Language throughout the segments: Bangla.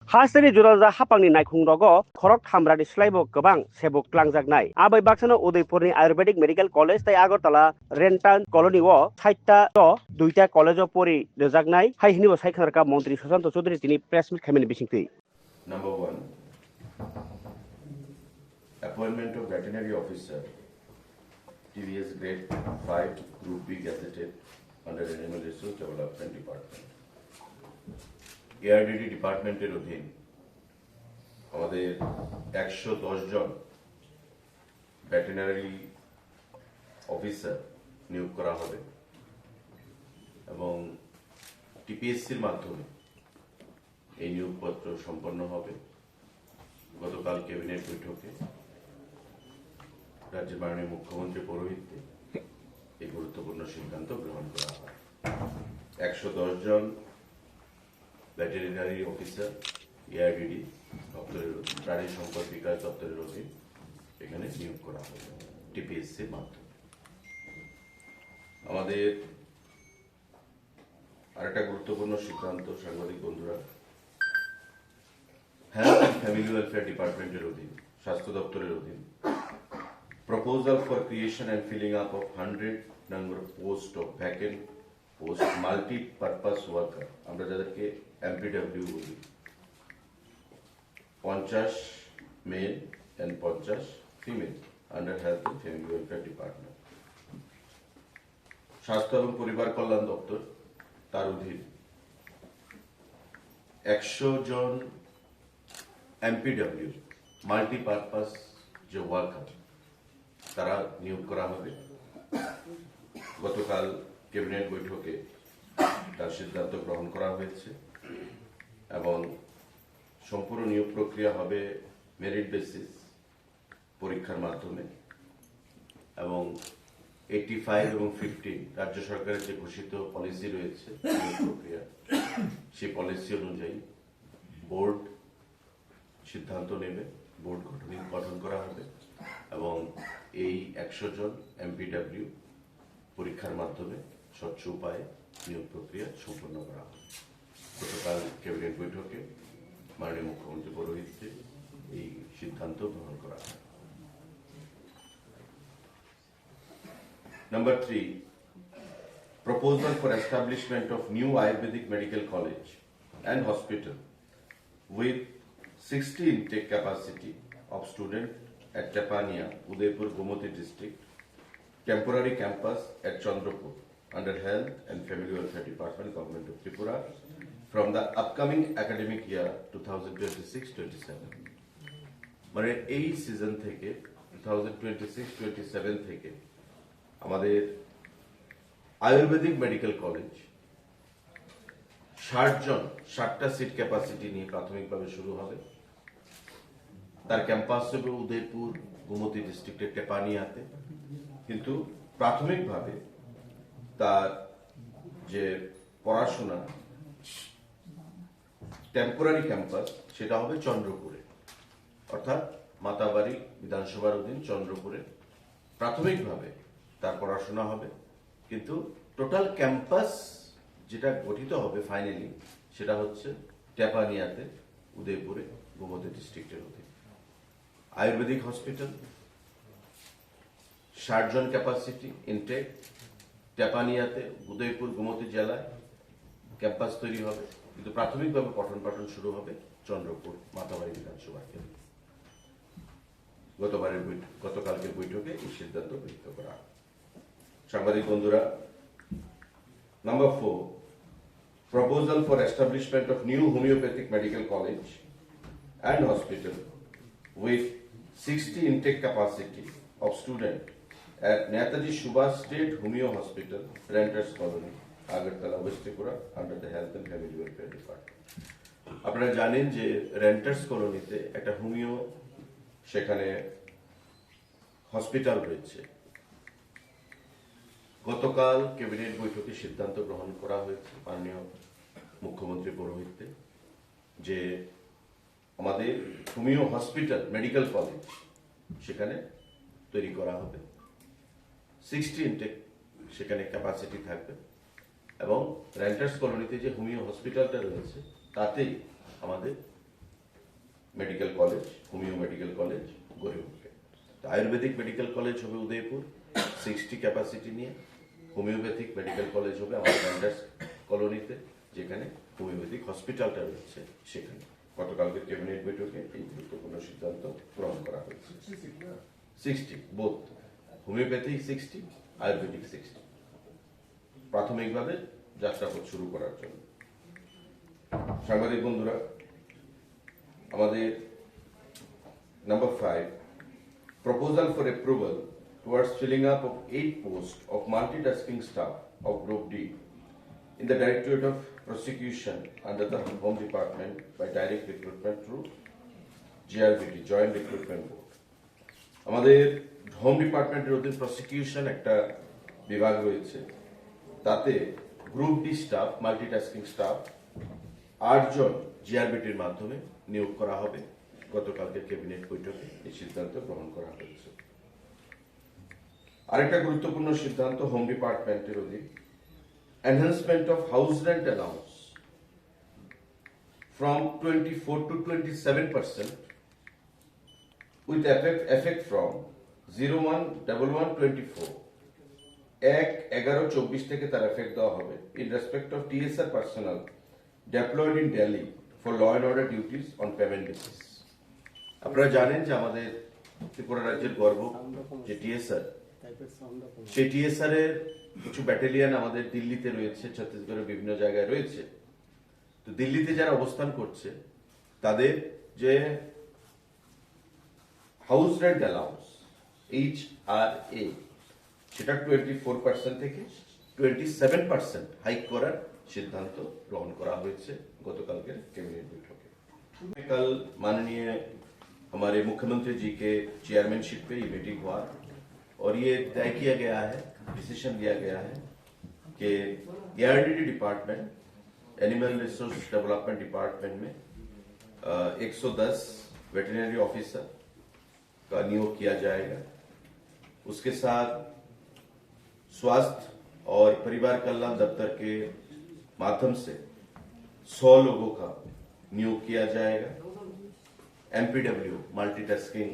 हासरि जुराजा हापांनि नायखुंरगो खरक खामरानि स्लाइबो गोबां सेबुक लांजागनाय आबै बाक्सानो उदयपुरनि आयुर्वेदिक मेडिकल कलेज ताई आगरतला रेन्टान कलनी ओ साइटता दुइटा कलेज परि रजागनाय हाइ हिनिबो साइखारका मन्त्री सुशांत चौधरी तिनि प्रेस मिट खामिनि बिसिंथि। Number one, appointment of veterinary officer, TVS grade 5, Group B gazetted under Animal Resource Development Department. ARDD ডিপার্টমেন্টের অধীন আমাদের 110 জন ভেটেরিনারি অফিসার নিয়োগ করা হবে এবং টিপিএসসির মাধ্যমে এই নিয়োগপত্র সম্পন্ন হবে। গতকাল ক্যাবিনেট বৈঠকে রাজ্যের মাননীয় মুখ্যমন্ত্রী পৌরোহিত্যে এই গুরুত্বপূর্ণ সিদ্ধান্ত গ্রহণ করা হয়। 110 জন ভেটেরিনারি অফিসার এআরডিডি দপ্তরের প্রাণী সম্পদ বিকাশ দপ্তরের অধীন এখানে নিয়োগ করা হবে টিপিএসসির মাধ্যমে। আমাদের আরেকটা গুরুত্বপূর্ণ সিদ্ধান্ত সাংবাদিক বন্ধুরা, হেলথ অ্যান্ড ফ্যামিলি ওয়েলফেয়ার ডিপার্টমেন্টের অধীন স্বাস্থ্য দপ্তরের অধীন proposal for creation and filling up of 100 number of post of vacant post multipurpose worker, আমরা যাদেরকে এমপিডব্লিউ বলি, 50 male and 50 female under health and family welfare department. স্বাস্থ্য এবং পরিবার কল্যাণ দপ্তর তার অধীন 100 জন এমপিডব্লিউ মাল্টিপারপাস যে ওয়ার্কার তারা নিয়োগ করা হবে। গতকাল ক্যাবিনেট বৈঠকে তার সিদ্ধান্ত গ্রহণ করা হয়েছে এবং সম্পূর্ণ নিয়োগ প্রক্রিয়া হবে মেরিট বেসিস পরীক্ষার মাধ্যমে এবং 85 এবং 15 রাজ্য সরকারের যে ঘোষিত পলিসি রয়েছে নিয়োগ প্রক্রিয়া, সেই পলিসি অনুযায়ী বোর্ড সিদ্ধান্ত নেবে, বোর্ড গঠন করা হবে এবং এই 100 জন এমপিডব্লিউ পরীক্ষার মাধ্যমে স্বচ্ছ উপায়ে নিয়োগ প্রক্রিয়া সম্পন্ন করা হবে। গতকাল ক্যাবিনেট বৈঠকে মাননীয় মুখ্যমন্ত্রী পৌরোহিত্যে এই সিদ্ধান্ত গ্রহণ করা হয়। Number 3, proposal for establishment of new Ayurvedic medical college and hospital with 60 intake capacity of student at Tepania, Udaipur, Gomoti district, temporary campus at Chandrapur under Health and Family Welfare Department, Government of Tripura, from the upcoming academic year 2026-27. মানে এই সিজন থেকে 2026-27 থেকে আমাদের আয়ুর্বেদিক মেডিকেল কলেজ 60টা সিট ক্যাপাসিটি নিয়ে প্রাথমিকভাবে শুরু হবে। তার ক্যাম্পাস হবে উদয়পুর, গোমতী ডিস্ট্রিক্টের টেপানিয়াতে, কিন্তু প্রাথমিকভাবে তার যে পড়াশোনা টেম্পোরারি ক্যাম্পাস সেটা হবে চন্দ্রপুরে, অর্থাৎ মাতাবাড়ি বিধানসভার অধীন চন্দ্রপুরে প্রাথমিকভাবে তার পড়াশোনা হবে, কিন্তু টোটাল ক্যাম্পাস যেটা গঠিত হবে ফাইনালি সেটা হচ্ছে টেপানিয়াতে, উদয়পুরে, গোমতী ডিস্ট্রিক্টের অধীন। আয়ুর্বেদিক হসপিটাল 60 জন ক্যাপাসিটি ইনটেক, টেপানিয়াতে, উদয়পুর, গোমতী জেলায় ক্যাম্পাস তৈরি হবে, কিন্তু প্রাথমিকভাবে পঠন পাঠন শুরু হবে চন্দ্রপুর মাতাবাড়ি বিধানসভা কেন্দ্রে। গতকালকের বৈঠকে এই সিদ্ধান্ত গৃহীত করা। সাংবাদিক বন্ধুরা, Number 4, proposal for establishment of new homeopathic medical college and hospital with 60 intake capacity of student at Netaji Subhash State Homeo Hospital, Renters Colony, Agartala, West Tripura, under the Health and Family Welfare Department. আপনারা জানেন যে রেন্টার্স কলোনিতে একটা হোমিও সেখানে হসপিটাল রয়েছে। গতকাল ক্যাবিনেট বৈঠকে সিদ্ধান্ত গ্রহণ করা হয়েছে মাননীয় মুখ্যমন্ত্রী পৌরোহিত্যে যে আমাদের হোমিও হসপিটাল মেডিকেল কলেজ সেখানে তৈরি করা হবে। 60 ইনটেক সেখানে ক্যাপাসিটি থাকবে এবং রেন্টার্স কলোনিতে যে হোমিও হসপিটালটা রয়েছে তাতেই আমাদের medical college, homeo medical college গড়ে উঠবে। তো আয়ুর্বেদিক মেডিকেল কলেজ হবে উদয়পুর 60 ক্যাপাসিটি নিয়ে, হোমিওপ্যাথিক মেডিকেল কলেজ হবে আমাদের ল্যান্ডার্স কলোনিতে, যেখানে হোমিওপ্যাথিক হসপিটালটা রয়েছে সেখানে। গতকালকে ক্যাবিনেট বৈঠকে এই গুরুত্বপূর্ণ সিদ্ধান্ত গ্রহণ করা হয়েছে। 60 বোথ, হোমিওপ্যাথিক 60, আয়ুর্বেদিক 60, প্রাথমিকভাবে যাত্রাপথ শুরু করার জন্য। সাংবাদিক বন্ধুরা, আমাদের number 5, proposal for approval towards filling up of 8 posts of multitasking staff of Group D in the Directorate of Prosecution under the Home Department by direct recruitment through GRBT, Joint Recruitment Board. আমাদের হোম ডিপার্টমেন্টের অধীন প্রসিকিউশন একটা বিভাগ রয়েছে, তাতে group D staff, multitasking staff 8 জন জিআরবিটির মাধ্যমে নিয়োগ করা হবে। গতকালকে ক্যাবিনেট বৈঠকে এই সিদ্ধান্ত গ্রহণ করা হয়েছে। আরেকটা গুরুত্বপূর্ণ সিদ্ধান্ত হোম ডিপার্টমেন্টের অধীন enhancement of house rent allowance from 24 to 27% with effect from 01/11/24, 1/11/24 থেকে তার এফেক্ট দেওয়া হবে in respect of TSR personnel deployed in Delhi for law and order duties on payment basis. আপনারা জানেন যে আমাদের ত্রিপুরা রাজ্যের গর্ব যে টিএসআর, সেই টিএসআর এর কিছু ব্যাটালিয়ন আমাদের দিল্লিতে রয়েছে, ছত্তিশগড়ের বিভিন্ন জায়গায় রয়েছে। তো দিল্লিতে যারা অবস্থান করছে তাদের যে হাউস রেন্ট অ্যালাউন্স HRA, সেটা 24% থেকে 27% হাইক করার সিদ্ধান্ত গ্রহণ করা হয়েছে गतकालके कैबिनेट बैठक में। कल माननीय हमारे मुख्यमंत्री जी के चेयरमैनशिप पे ये मीटिंग हुआ और ये तय किया गया है, डिसीजन लिया गया है कि ARDD department, animal resource development department में 110 वेटरनरी ऑफिसर का नियोग किया जाएगा। उसके साथ स्वास्थ्य और परिवार कल्याण दफ्तर के माध्यम से 100 लोगों का नियोग किया जाएगा। MPW, मल्टीटास्किंग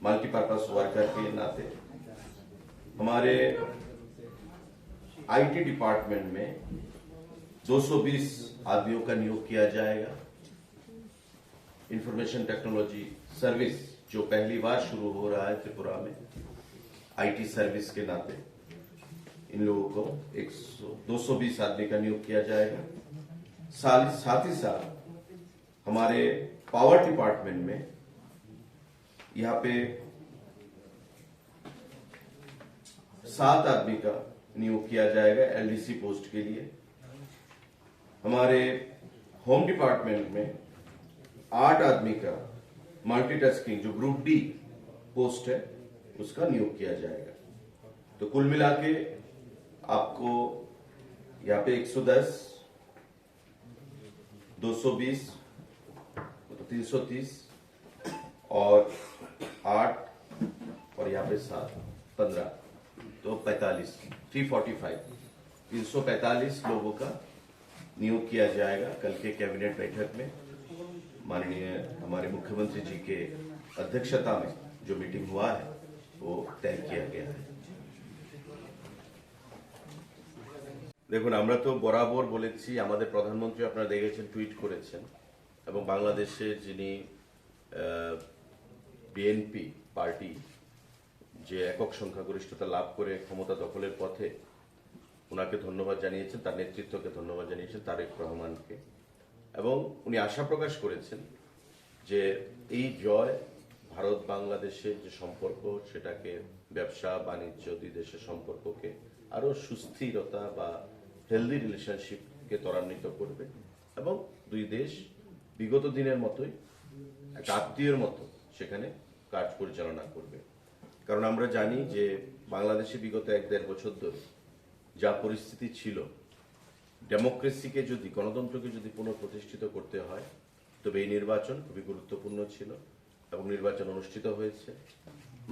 मल्टीपर्पज वर्कर के नाते हमारे IT डिपार्टमेंट में 220 आदमियों का नियोग किया जाएगा। इंफॉर्मेशन टेक्नोलॉजी सर्विस जो पहली बार शुरू हो रहा है त्रिपुरा में IT सर्विस के नाते, इन लोगों को 220 आदमी का नियोग किया जाएगा। साथ ही साथ हमारे पावर डिपार्टमेंट में यहाँ पे 7 आदमी का नियोग किया जाएगा LDC पोस्ट के लिए। हमारे होम डिपार्टमेंट में 8 आदमी का मल्टीटास्किंग जो ग्रुप डी पोस्ट है उसका नियोग किया जाएगा। तो कुल मिला के आपको यहाँ पे 110, 220, 330 और 8 और यहाँ पे 7, 15, तो 45, 345 लोगों का नियोग किया जाएगा। कल के कैबिनेट बैठक में माननीय हमारे मुख्यमंत्री जी के अध्यक्षता में जो मीटिंग हुआ है वो तय किया गया है। দেখুন, আমরা তো বরাবর বলেছি, আমাদের প্রধানমন্ত্রী আপনারা দেখেছেন টুইট করেছেন, এবং বাংলাদেশে যিনি বিএনপি পার্টি যে একক সংখ্যাগরিষ্ঠতা লাভ করে ক্ষমতা দখলের পথে, ওনাকে ধন্যবাদ জানিয়েছেন, তার নেতৃত্বকে ধন্যবাদ জানিয়েছেন, তারেক রহমানকে, এবং উনি আশা প্রকাশ করেছেন যে এই জয় ভারত বাংলাদেশের যে সম্পর্ক সেটাকে, ব্যবসা বাণিজ্য, দুই দেশের সম্পর্ককে আরো সুস্থিরতা বা হেলদি রিলেশনশিপকে ত্বরান্বিত করবে, এবং দুই দেশ বিগত দিনের মতোই একটা আত্মীয়ের মতো সেখানে কাজ পরিচালনা করবে। কারণ আমরা জানি যে বাংলাদেশে বিগত 1-1.5 বছর ধরে যা পরিস্থিতি ছিল, ডেমোক্রেসিকে যদি, গণতন্ত্রকে যদি পুনঃপ্রতিষ্ঠিত করতে হয়, তবে এই নির্বাচন খুবই গুরুত্বপূর্ণ ছিল, এবং নির্বাচন অনুষ্ঠিত হয়েছে,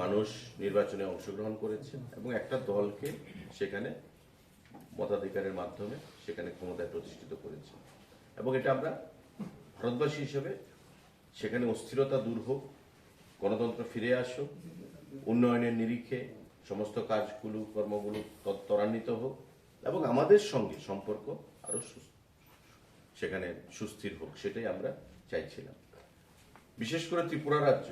মানুষ নির্বাচনে অংশগ্রহণ করেছে, এবং একটা দলকে সেখানে মতাধিকারের মাধ্যমে সেখানে ক্ষমতায় প্রতিষ্ঠিত করেছে, এবং এটা আমরা ভারতবাসী হিসেবে সেখানে অস্থিরতা দূর হোক, গণতন্ত্র ফিরে আসুক, উন্নয়নের নিরিখে সমস্ত কাজগুলো কর্মগুলো ত্বরান্বিত হোক এবং আমাদের সঙ্গে সম্পর্ক আরো সেখানে সুস্থির হোক, সেটাই আমরা চাইছিলাম। বিশেষ করে ত্রিপুরা রাজ্য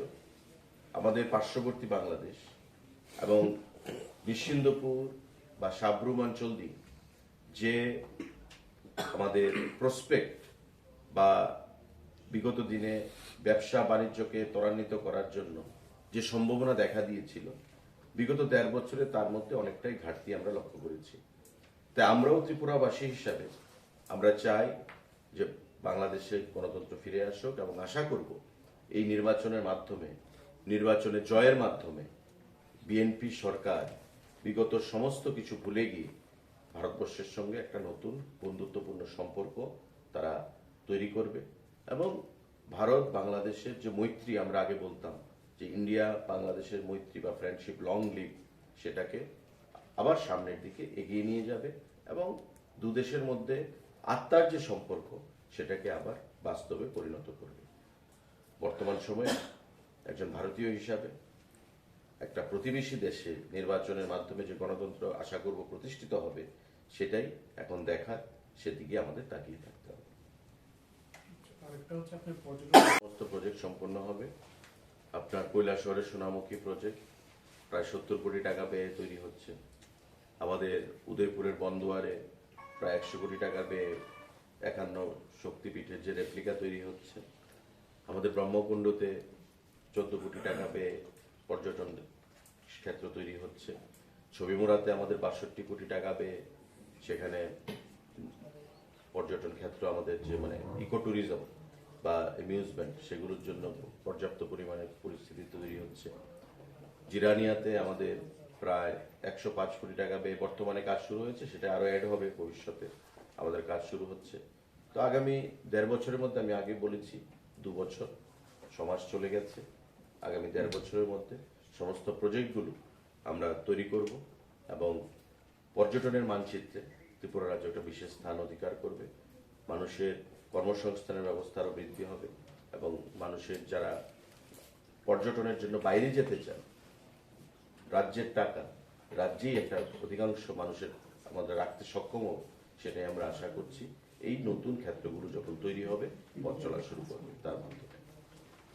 আমাদের পার্শ্ববর্তী বাংলাদেশ এবং নিশ্চিন্দপুর বা সাবরুম অঞ্চল দিয়ে যে আমাদের প্রসপেক্ট বা বিগত দিনে ব্যবসা বাণিজ্যকে ত্বরান্বিত করার জন্য যে সম্ভাবনা দেখা দিয়েছিল, বিগত 1.5 বছরে তার মধ্যে অনেকটাই ঘাটতি আমরা লক্ষ্য করেছি। তাই আমরাও ত্রিপুরাবাসী হিসাবে আমরা চাই যে বাংলাদেশে গণতন্ত্র ফিরে আসুক এবং আশা করব এই নির্বাচনের মাধ্যমে, নির্বাচনে জয়ের মাধ্যমে বিএনপি সরকার বিগত সমস্ত কিছু ভুলে গিয়ে ভারতবর্ষের সঙ্গে একটা নতুন বন্ধুত্বপূর্ণ সম্পর্ক তারা তৈরি করবে এবং ভারত বাংলাদেশের যে মৈত্রী আমরা আগে বলতাম যে ইন্ডিয়া বাংলাদেশের মৈত্রী বা ফ্রেন্ডশিপ লং লিভ, সেটাকে আবার সামনের দিকে এগিয়ে নিয়ে যাবে এবং দু দেশের মধ্যে আত্মার যে সম্পর্ক সেটাকে আবার বাস্তবে পরিণত করবে। বর্তমান সময়ে একজন ভারতীয় হিসাবে একটা প্রতিবেশী দেশে নির্বাচনের মাধ্যমে যে গণতন্ত্র আশা করব প্রতিষ্ঠিত হবে, সেটাই এখন দেখার, সেদিকে আমাদের তাকিয়ে থাকতে হবে। সমস্ত প্রজেক্ট সম্পন্ন হবে। আপনার কৈলাসহরের সোনামুখী প্রজেক্ট প্রায় 70 কোটি টাকা ব্যয়ে তৈরি হচ্ছে। আমাদের উদয়পুরের বন্দোয়ারে প্রায় 100 কোটি টাকা ব্যয়ে 51 শক্তিপীঠের যে রেপ্লিকা তৈরি হচ্ছে। আমাদের ব্রহ্মকুণ্ডতে 14 কোটি টাকা ব্যয়ে পর্যটন ক্ষেত্র তৈরি হচ্ছে। ছবিমুড়াতে আমাদের 62 কোটি টাকা ব্যয়ে সেখানে পর্যটন ক্ষেত্র, আমাদের যে মানে ইকো ট্যুরিজম বা অ্যামিউজমেন্ট, সেগুলোর জন্য পর্যাপ্ত পরিমাণে পরিস্থিতি তৈরি হচ্ছে। জিরানিয়াতে আমাদের প্রায় 105 কোটি টাকা ব্যয়ে বর্তমানে কাজ শুরু হয়েছে, সেটা আরো অ্যাড হবে ভবিষ্যতে, আমাদের কাজ শুরু হচ্ছে। তো আগামী 1.5 বছরের মধ্যে, আমি আগে বলেছি 2 বছর সমাজ চলে গেছে, আগামী 1.5 বছরের মধ্যে সমস্ত প্রজেক্টগুলো আমরা তৈরি করব এবং পর্যটনের মানচিত্রে ত্রিপুরা রাজ্য একটা বিশেষ স্থান অধিকার করবে। মানুষের কর্মসংস্থানের ব্যবস্থা আরো বৃদ্ধি হবে এবং মানুষের যারা পর্যটনের জন্য বাইরে যেতে চান, রাজ্যের টাকা রাজ্যেই একটা অধিকাংশ মানুষের আমাদের রাখতে সক্ষম হবে, সেটাই আমরা আশা করছি। এই নতুন ক্ষেত্রগুলো যখন তৈরি হবে, পথ চলা শুরু করবে তার মাধ্যমে।